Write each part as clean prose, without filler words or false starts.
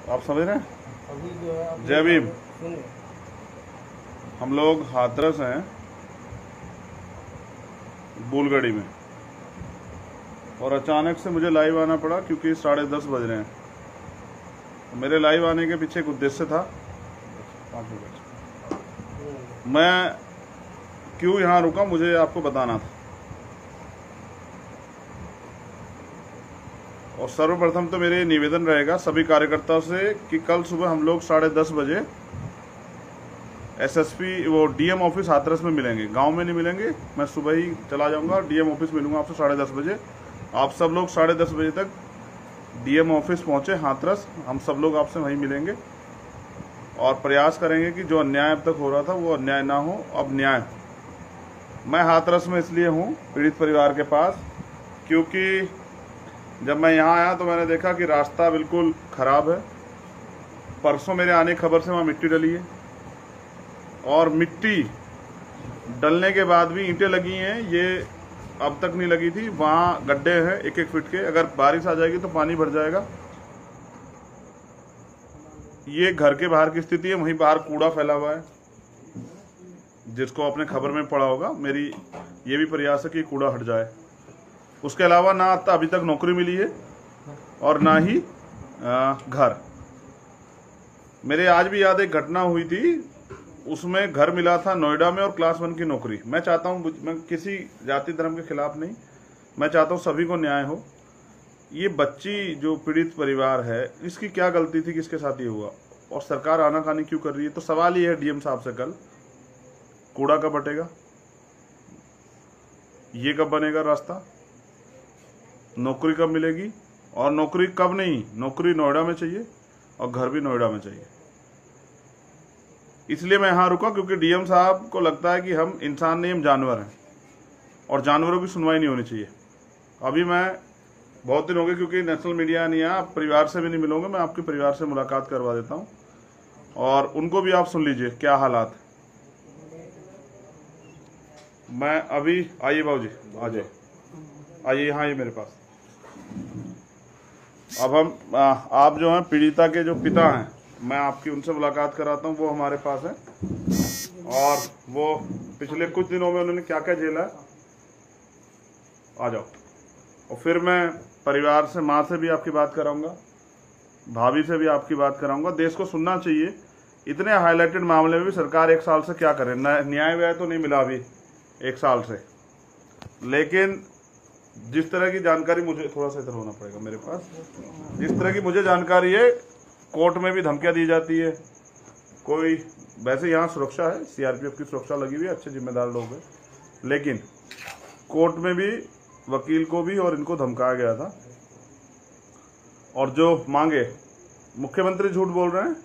आप समझ रहे हैं? अभी जो है जय भीम। सुनिए, हम लोग हाथरस हैं बूलगढ़ी में, और अचानक से मुझे लाइव आना पड़ा क्योंकि 10:30 बज रहे हैं। मेरे लाइव आने के पीछे एक उद्देश्य था। 5 मिनट मैं क्यों यहाँ रुका मुझे आपको बताना था। और सर्वप्रथम तो मेरे निवेदन रहेगा सभी कार्यकर्ताओं से कि कल सुबह हम लोग 10:30 बजे एसएसपी वो डीएम ऑफिस हाथरस में मिलेंगे। गांव में नहीं मिलेंगे, मैं सुबह ही चला जाऊंगा और डीएम ऑफिस मिलूंगा आपसे 10:30 बजे। आप सब लोग 10:30 बजे तक डीएम ऑफिस पहुंचे हाथरस। हम सब लोग आपसे वहीं मिलेंगे और प्रयास करेंगे कि जो अन्याय अब तक हो रहा था वो अन्याय ना हो, अब न्याय। मैं हाथरस में इसलिए हूँ पीड़ित परिवार के पास क्योंकि जब मैं यहाँ आया तो मैंने देखा कि रास्ता बिल्कुल ख़राब है। परसों मेरे आने की खबर से वहाँ मिट्टी डली है और मिट्टी डलने के बाद भी ईंटें लगी हैं, ये अब तक नहीं लगी थी। वहाँ गड्ढे हैं 1-1 फीट के, अगर बारिश आ जाएगी तो पानी भर जाएगा। ये घर के बाहर की स्थिति है, वहीं बाहर कूड़ा फैला हुआ है जिसको आपने खबर में पढ़ा होगा। मेरी ये भी प्रयास है कि कूड़ा हट जाए। उसके अलावा ना अभी तक नौकरी मिली है और ना ही घर। मेरे आज भी याद एक घटना हुई थी, उसमें घर मिला था नोएडा में और क्लास 1 की नौकरी। मैं चाहता हूँ, मैं किसी जाति धर्म के खिलाफ नहीं, मैं चाहता हूँ सभी को न्याय हो। ये बच्ची जो पीड़ित परिवार है, इसकी क्या गलती थी, किसके साथ ये हुआ, और सरकार आनाकानी क्यों कर रही है? तो सवाल ये है डीएम साहब से, कल कूड़ा कब हटेगा, ये कब बनेगा रास्ता, नौकरी कब मिलेगी, और नौकरी कब नहीं, नौकरी नोएडा में चाहिए और घर भी नोएडा में चाहिए। इसलिए मैं यहाँ रुका क्योंकि डीएम साहब को लगता है कि हम इंसान नहीं, हम जानवर हैं और जानवरों की सुनवाई नहीं होनी चाहिए। अभी मैं बहुत दिन हो गए क्योंकि नेशनल मीडिया नहीं आया, परिवार से भी नहीं मिलोगे, मैं आपके परिवार से मुलाकात करवा देता हूँ और उनको भी आप सुन लीजिए क्या हालात है। मैं अभी, आइए बाबूजी, आ जाइए, आइए यहाँ, आइए मेरे पास। अब हम आप जो हैं पीड़िता के जो पिता हैं, मैं आपकी उनसे मुलाकात कराता हूँ। वो हमारे पास है और वो पिछले कुछ दिनों में उन्होंने क्या क्या झेला है। आ जाओ। और फिर मैं परिवार से, माँ से भी आपकी बात कराऊंगा, भाभी से भी आपकी बात कराऊंगा। देश को सुनना चाहिए, इतने हाईलाइटेड मामले में भी सरकार 1 साल से क्या करे। न्याय व्याय तो नहीं मिला अभी 1 साल से, लेकिन जिस तरह की जानकारी मुझे, थोड़ा सा इधर होना पड़ेगा मेरे पास, जिस तरह की मुझे जानकारी है, कोर्ट में भी धमकियां दी जाती है। कोई वैसे यहाँ सुरक्षा है, सीआरपीएफ की सुरक्षा लगी हुई है, अच्छे जिम्मेदार लोग हैं, लेकिन कोर्ट में भी वकील को भी और इनको धमकाया गया था। और जो मांगे, मुख्यमंत्री झूठ बोल रहे हैं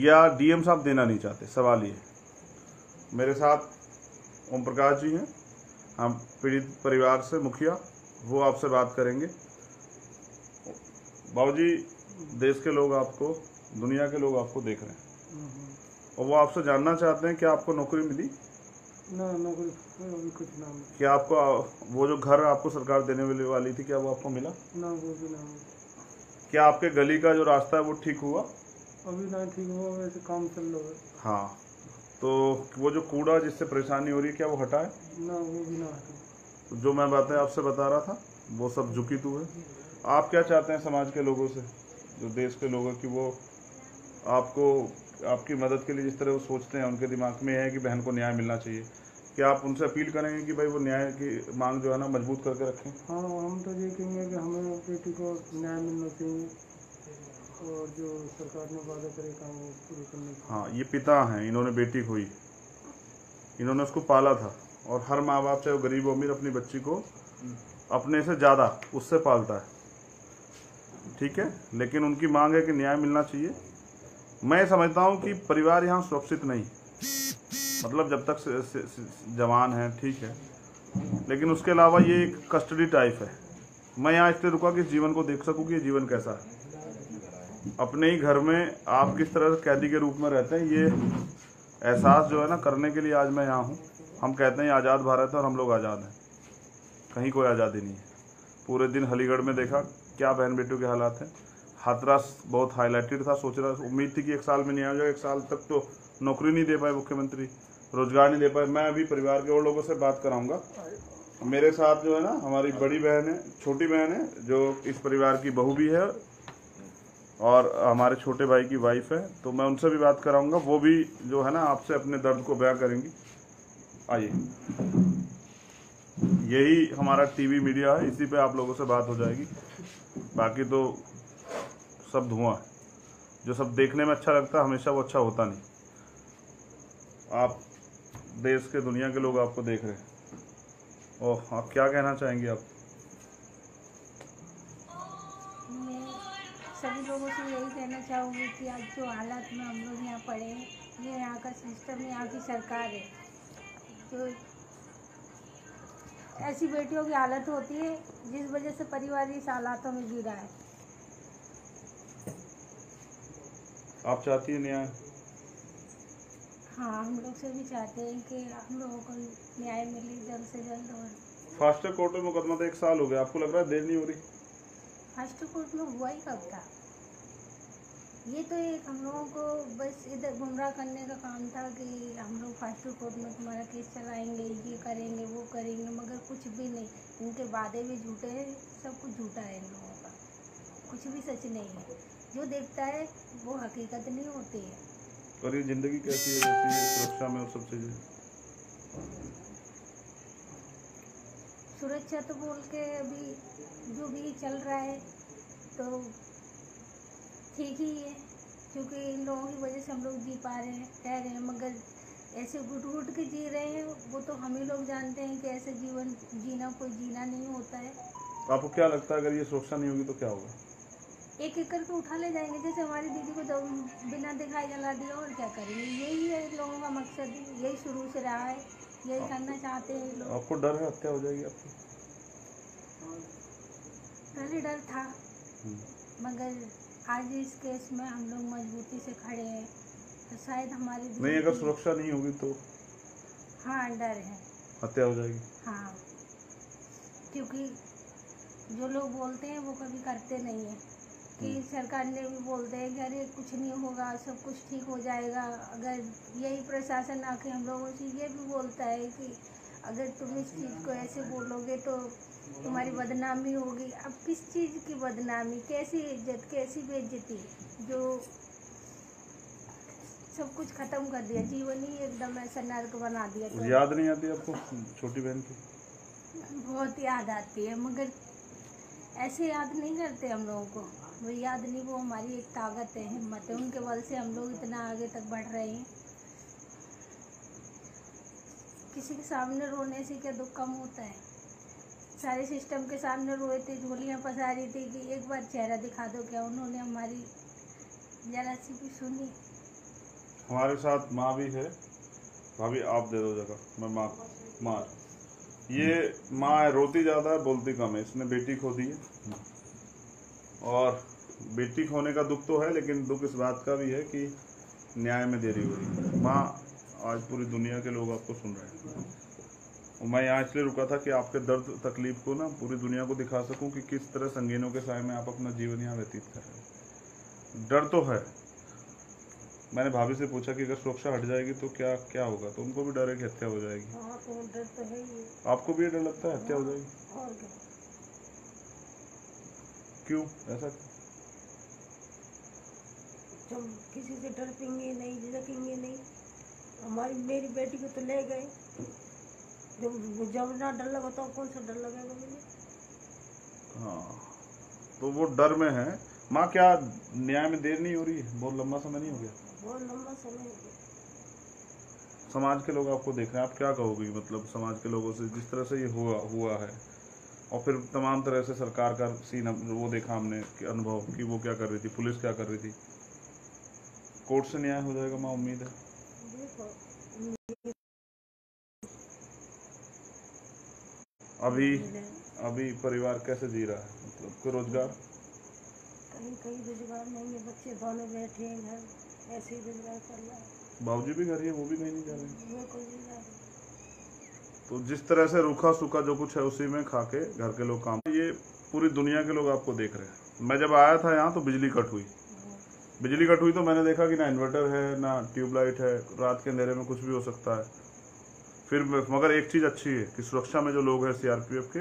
या डीएम साहब देना नहीं चाहते, सवाल ये। मेरे साथ ओम प्रकाश जी हैं, हम पीड़ित परिवार से मुखिया, वो आपसे बात करेंगे। बाबूजी, देश के लोग आपको, दुनिया के लोग आपको देख रहे हैं और वो आपसे जानना चाहते हैं कि आपको नौकरी मिली ना, नौकरी अभी कुछ ना मिला। क्या आपको वो जो घर आपको सरकार देने वाली थी, क्या वो आपको मिला? ना, वो भी ना मिला। क्या आपके गली का जो रास्ता है वो ठीक हुआ? अभी ना ठीक हुआ, वैसे काम चल रहा है। हाँ, तो वो जो कूड़ा जिससे परेशानी हो रही है, क्या वो हटा है? ना, वो भी ना हटा। तो जो मैं बातें आपसे बता रहा था वो सब झुकी तू है। आप क्या चाहते हैं समाज के लोगों से, जो देश के लोग हैं, कि वो आपको, आपकी मदद के लिए जिस तरह वो सोचते हैं, उनके दिमाग में है कि बहन को न्याय मिलना चाहिए, क्या आप उनसे अपील करेंगे कि भाई वो न्याय की मांग जो है ना मजबूत करके रखें? हाँ, हम तो ये कहेंगे कि हमें बेटी को न्याय मिलना चाहिए और जो सरकार ने वादा करे काम वो पूरे करने चाहिए। हाँ, ये पिता हैं, इन्होंने बेटी खोई, इन्होंने उसको पाला था और हर माँ बाप चाहे वो गरीब अमीर अपनी बच्ची को अपने से ज़्यादा उससे पालता है, ठीक है, लेकिन उनकी मांग है कि न्याय मिलना चाहिए। मैं समझता हूँ कि परिवार यहाँ सुरक्षित नहीं, मतलब जब तक जवान है ठीक है, लेकिन उसके अलावा ये एक कस्टडी टाइप है। मैं यहाँ इसलिए रुका कि जीवन को देख सकूँ कि ये जीवन कैसा है। अपने ही घर में आप किस तरह कैदी के रूप में रहते हैं, ये एहसास जो है ना करने के लिए आज मैं यहाँ हूँ। हम कहते हैं आज़ाद भारत है और हम लोग आज़ाद हैं, कहीं कोई आज़ादी नहीं है। पूरे दिन अलीगढ़ में देखा क्या बहन बेटियों के हालात हैं। हाथरस बहुत हाईलाइटेड था, सोच रहा उम्मीद थी कि 1 साल में नहीं आ जाएगा। 1 साल तक तो नौकरी नहीं दे पाए मुख्यमंत्री, रोजगार नहीं दे पाए। मैं अभी परिवार के और लोगों से बात कराऊंगा। मेरे साथ जो है ना हमारी बड़ी बहन है, छोटी बहन है, जो इस परिवार की बहू भी है, और हमारे छोटे भाई की वाइफ है, तो मैं उनसे भी बात कराऊंगा। वो भी जो है ना आपसे अपने दर्द को बयां करेंगी। आइए, यही हमारा टीवी मीडिया है, इसी पे आप लोगों से बात हो जाएगी। बाकी तो सब धुआं है। जो सब देखने में अच्छा लगता है हमेशा वो अच्छा होता नहीं। आप देश के, दुनिया के लोग आपको देख रहे हैं। ओह, आप क्या कहना चाहेंगे आप? मैं सभी लोगों से यही कहना चाहूँगी कि आज जो हालात में हम लोग यहाँ पड़े हैं, ये यहाँ का सिस्टम, यहाँ की सरकार है जो ऐसी बेटियों की हालत होती है जिस वजह से परिवार इस हालातों में जी रहा है। आप चाहती है न्याय? हाँ, हम लोग से भी चाहते हैं कि हम लोगों को न्याय मिले जल्द से जल्द। और फास्ट ट्रैक कोर्ट में मुकदमा तो 1 साल हो गया, आपको लग रहा है देर नहीं हो रही? फास्ट कोर्ट में हुआ ही कब था? ये तो एक हम लोगों को बस इधर गुमराह करने का काम था कि हम लोग फास्ट कोर्ट में तुम्हारा केस चलाएंगे, ये करेंगे, वो करेंगे, मगर कुछ भी नहीं। इनके वादे भी झूठे हैं, सब कुछ झूठा है इन लोगों का, कुछ भी सच नहीं है। जो देखता है वो हकीकत नहीं होती है। और ये जिंदगी कैसी है जैसे ये सुरक्षा में और सब चीजें? सुरक्षा तो बोल के अभी जो भी चल रहा है तो ठीक ही है, क्योंकि इन लोगों की वजह से हम लोग जी पा रहे हैं, रह रहे हैं। मगर ऐसे घुट घुट के जी रहे हैं, वो तो हम ही लोग जानते हैं कि ऐसे जीवन जीना कोई जीना नहीं होता है। आपको क्या लगता है अगर ये सुरक्षा नहीं होगी तो क्या होगा? एक एक करके उठा ले जाएंगे, जैसे हमारी दीदी को बिना दिखाई जला दिया, और क्या करेंगे। यही है इन लोगों का मकसद, यही शुरू से रहा है, यही करना चाहते हैं लोग। आपको डर है हत्या हो जाएगी आपकी? पहले डर था, मगर आज इस केस में हम लोग मजबूती से खड़े हैं, तो शायद हमारी नहीं, अगर सुरक्षा नहीं होगी तो? हाँ, डर है, हत्या हो जाएगी। हाँ, क्योंकि जो लोग बोलते हैं वो कभी करते नहीं है। कि सरकार ने भी बोलते हैं कि अरे कुछ नहीं होगा, सब कुछ ठीक हो जाएगा। अगर यही प्रशासन आके हम लोगों से ये भी बोलता है कि अगर तुम इस चीज़ को ऐसे बोलोगे तो तुम्हारी बदनामी होगी। अब किस चीज़ की बदनामी, कैसी इज्जत, कैसी बेइज्जती, जो सब कुछ खत्म कर दिया, जीवन ही एकदम ऐसा नर्क बना दिया। तो याद नहीं आती आपको छोटी बहन की? बहुत याद आती है, मगर ऐसे याद नहीं करते हम लोगों को। वो याद नहीं, वो हमारी एक ताकत है, हिम्मत है, उनके बल से हम लोग इतना आगे तक बढ़ रहे हैं। किसी के सामने रोने से क्या दुख कम होता है? सारे सिस्टम के सामने रोए थे, झोलियाँ पसारी थी कि एक बार चेहरा दिखा दो। क्या उन्होंने हमारी जरा सी भी सुनी? हमारे साथ माँ भी है। भाभी आप दे दो जगह, मैं माँ ये माँ है, रोती ज़्यादा है, बोलती कम है। इसने बेटी खो दी है, और बेटी खोने का दुख तो है, लेकिन दुख इस बात का भी है कि न्याय में देरी हो रही है। माँ, आज पूरी दुनिया के लोग आपको सुन रहे हैं, और मैं यहाँ इसलिए रुका था कि आपके दर्द तकलीफ को ना पूरी दुनिया को दिखा सकूं कि किस तरह संगीनों के साए में आप अपना जीवन यहाँ व्यतीत कर रहे हैं। डर तो है। मैंने भाभी से पूछा कि अगर सुरक्षा हट जाएगी तो क्या क्या होगा, तो उनको भी डर है कि हत्या हो जाएगी। हाँ, तो डर तो है ही। आपको भी ये डर लगता है हत्या हो जाएगी? और क्या? क्यों ऐसा? जब किसी से डरपेंगे नहीं, झिझकेंगे नहीं। मेरी बेटी को तो ले गए, जब ना डर लगा तो कौन सा डर लगेगा मुझे? हाँ, तो वो डर में है। माँ, क्या न्याय में देर नहीं हो रही है? बहुत लंबा समय नहीं हो गया? बहुत लंबा समय हो गया। समाज के लोग आपको देख रहे हैं, आप क्या कहोगे? मतलब समाज के लोगों से जिस तरह से ये हुआ है, और फिर तमाम तरह से सरकार का सीन वो देखा हमने कि अनुभव कि वो क्या कर रही थी, पुलिस क्या कर रही थी। कोर्ट से न्याय हो जाएगा माँ, उम्मीद है? अभी परिवार कैसे जी रहा है? मतलब कोई रोजगार? कहीं रोजगार नहीं है, बच्चे दोनों बैठे हैं घर, ऐसे ही रोजगार कर रहा है। बाबूजी भी घर ही है, वो भी कहीं नहीं जा रहे? वो कोई नहीं जा रहा। तो जिस तरह से रूखा सूखा जो कुछ है उसी में खा के घर के लोग काम। ये पूरी दुनिया के लोग आपको देख रहे हैं। मैं जब आया था यहाँ तो बिजली कट हुई। बिजली कट हुई तो मैंने देखा कि ना इन्वर्टर है ना ट्यूबलाइट है, रात के अंधेरे में कुछ भी हो सकता है। फिर मगर एक चीज़ अच्छी है कि सुरक्षा में जो लोग हैं सीआरपीएफ के,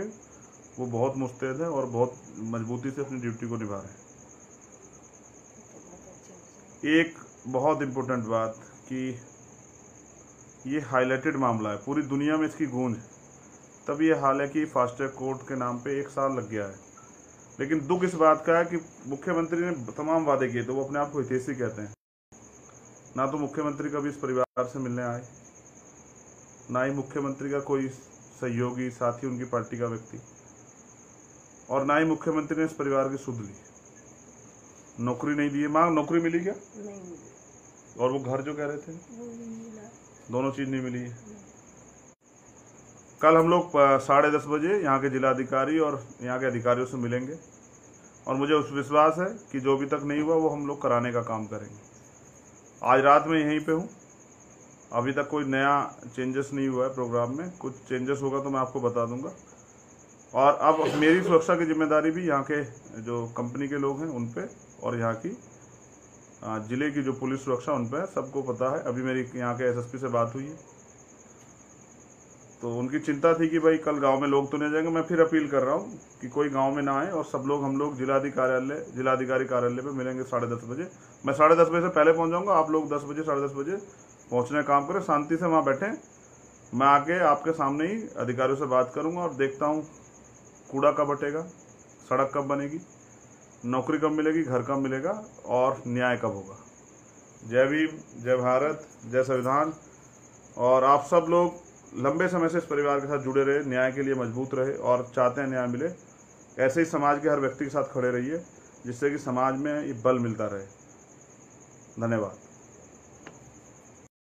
वो बहुत मुस्तैद है और बहुत मजबूती से अपनी ड्यूटी को निभा रहे हैं। एक बहुत इम्पोर्टेंट बात कि ये हाईलाइटेड मामला है, पूरी दुनिया में इसकी गूंज है, तब ये हाल है कि फास्ट ट्रैक कोर्ट के नाम पे 1 साल लग गया है। लेकिन दुख इस बात का है कि मुख्यमंत्री ने तमाम वादे किए, तो वो अपने आप को हितैषी कहते हैं। ना तो मुख्यमंत्री कभी इस परिवार से मिलने आए, ना ही मुख्यमंत्री का कोई सहयोगी साथी उनकी पार्टी का व्यक्ति, और ना ही मुख्यमंत्री ने इस परिवार की सुध ली। नौकरी नहीं दी है। माँ, नौकरी मिली क्या? नहीं मिली। और वो घर जो कह रहे थे, वो भी मिला। दोनों चीज नहीं मिली है। कल हम लोग 10:30 बजे यहाँ के जिलाधिकारी और यहाँ के अधिकारियों से मिलेंगे, और मुझे उस विश्वास है कि जो अभी तक नहीं हुआ वो हम लोग कराने का काम करेंगे। आज रात में यहीं पे हूँ, अभी तक कोई नया चेंजेस नहीं हुआ है प्रोग्राम में। कुछ चेंजेस होगा तो मैं आपको बता दूंगा। और अब मेरी सुरक्षा की जिम्मेदारी भी यहाँ के जो कंपनी के लोग हैं उन पे, और यहाँ की जिले की जो पुलिस सुरक्षा उन पे सबको पता है। अभी मेरी यहाँ के एसएसपी से बात हुई है, तो उनकी चिंता थी कि भाई कल गांव में लोग तो नहीं जाएंगे। मैं फिर अपील कर रहा हूँ कि कोई गांव में ना आए, और सब लोग हम लोग जिलाधिकारी कार्यालय पे मिलेंगे 10:30 बजे। मैं 10:30 बजे से पहले पहुँच जाऊँगा। आप लोग 10 बजे 10:30 बजे पहुँचने का काम करें, शांति से वहाँ बैठें। मैं आके आपके सामने ही अधिकारियों से बात करूँगा और देखता हूँ कूड़ा कब हटेगा, सड़क कब बनेगी, नौकरी कब मिलेगी, घर कब मिलेगा, और न्याय कब होगा। जय भीम, जय भारत, जय संविधान। और आप सब लोग लंबे समय से इस परिवार के साथ जुड़े रहे, न्याय के लिए मजबूत रहे और चाहते हैं न्याय मिले। ऐसे ही समाज के हर व्यक्ति के साथ खड़े रहिए, जिससे कि समाज में ये बल मिलता रहे। धन्यवाद।